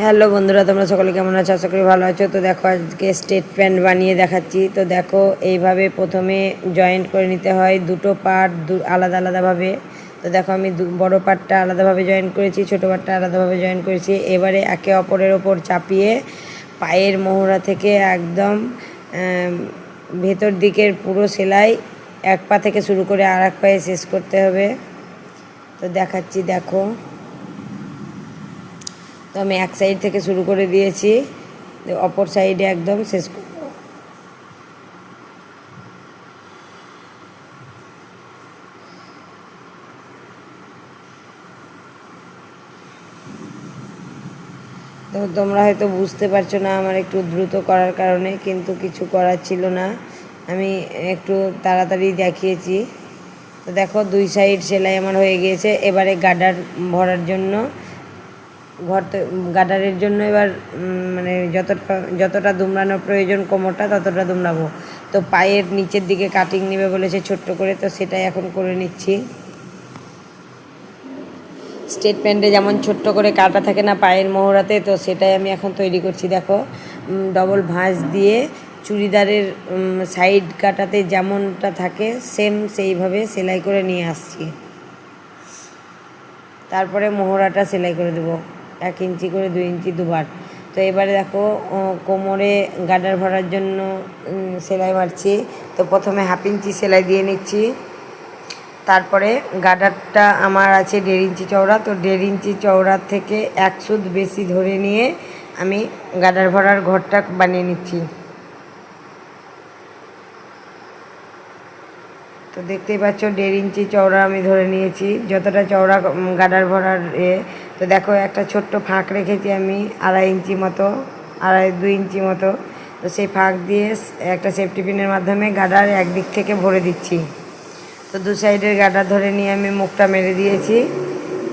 Hello বন্ধুরা, তোমরা সকলে কেমন আছো? আশা করি ভালো আছো। তো দেখো আজকে স্টেট প্যান্ট বানিয়ে দেখাচ্ছি। তো দেখো এইভাবে প্রথমে জয়েন্ট করে নিতে হয় দুটো পার্ট আলাদা আলাদাভাবে। তো দেখো আমি বড় পার্টটা আলাদাভাবে জয়েন করেছি, ছোটো পার্টটা আলাদাভাবে জয়েন করেছি। এবারে একে অপরের ওপর চাপিয়ে পায়ের মোহরা থেকে একদম ভেতর দিকের পুরো সেলাই এক পা থেকে শুরু করে আর এক পায়ে শেষ করতে হবে। তো দেখাচ্ছি, দেখো। তো আমি এক সাইড থেকে শুরু করে দিয়েছি, অপর সাইডে একদম শেষ করব। তো তোমরা হয়তো বুঝতে পারছো না আমার একটু দ্রুত করার কারণে, কিন্তু কিছু করার ছিল না, আমি একটু তাড়াতাড়ি দেখিয়েছি। তো দেখো দুই সাইড সেলাই আমার হয়ে গিয়েছে। এবারে গার্ডার ভরার জন্য গার্ডারের জন্য এবার মানে যতটা দুমড়ানোর প্রয়োজন কোমরটা ততটা দুমড়াবো। তো পায়ের নিচের দিকে কাটিং নেবে বলেছে ছোট্ট করে, তো সেটাই এখন করে নিচ্ছি। স্টেট প্যান্টে যেমন ছোট্ট করে কাটা থাকে না পায়ের মোহরাতে, তো সেটাই আমি এখন তৈরি করছি। দেখো ডবল ভাঁজ দিয়ে চুড়িদারের সাইড কাটাতে যেমনটা থাকে সেম সেইভাবে সেলাই করে নিয়ে আসছি। তারপরে মোহরাটা সেলাই করে দেবো 1 ইঞ্চি করে, 2 ইঞ্চি দুবার। তো এবারে দেখো কোমরে গার্ডার ভরার জন্য সেলাই মারছি। তো প্রথমে 1/2 ইঞ্চি সেলাই দিয়ে নিচ্ছি। তারপরে গার্ডারটা আমার আছে 1.5 ইঞ্চি চওড়া, তো 1.5 ইঞ্চি চওড়ার থেকে 1 সুত বেশি ধরে নিয়ে আমি গার্ডার ভরার ঘরটা বানিয়ে নিচ্ছি। তো দেখতেই পাচ্ছ 1.5 ইঞ্চি চওড়া আমি ধরে নিয়েছি, যতটা চওড়া গার্ডার ভরার তো দেখো একটা ছোট্ট ফাঁক রেখেছি আমি 2.5 ইঞ্চি মতো, 2 ইঞ্চি মতো। তো সেই ফাঁক দিয়ে একটা সেফটি পিনের মাধ্যমে গার্ডার একদিক থেকে ভরে দিচ্ছি। তো দু সাইডের গার্ডার ধরে নিয়ে আমি মুখটা মেরে দিয়েছি।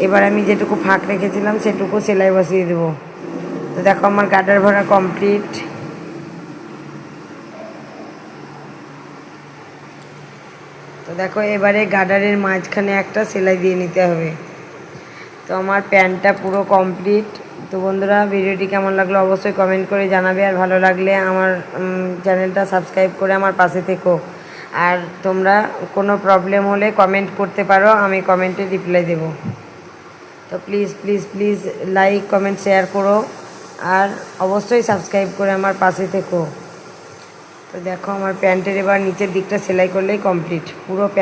এবার আমি যেটুকু ফাঁক রেখেছিলাম সেটুকু সেলাই বসিয়ে দেবো। তো দেখো আমার গার্ডার ভরা কমপ্লিট। তো দেখো এবারে গার্ডারের মাঝখানে একটা সেলাই দিয়ে নিতে হবে। তো আমার প্যান্টটা পুরো কমপ্লিট। তো বন্ধুরা, ভিডিওটি কেমন লাগলো অবশ্যই কমেন্ট করে জানাবে, আর ভালো লাগলে আমার চ্যানেলটা সাবস্ক্রাইব করে আমার পাশে থেকো। আর তোমরা কোনো প্রবলেম হলে কমেন্ট করতে পারো, আমি কমেন্টে রিপ্লাই দেব। তো please please please like comment share করো, আর অবশ্যই সাবস্ক্রাইব করে আমার পাশে থেকো। তো দেখো আমার প্যান্টের এবার নিচের দিকটা সেলাই করলেই কমপ্লিট পুরো।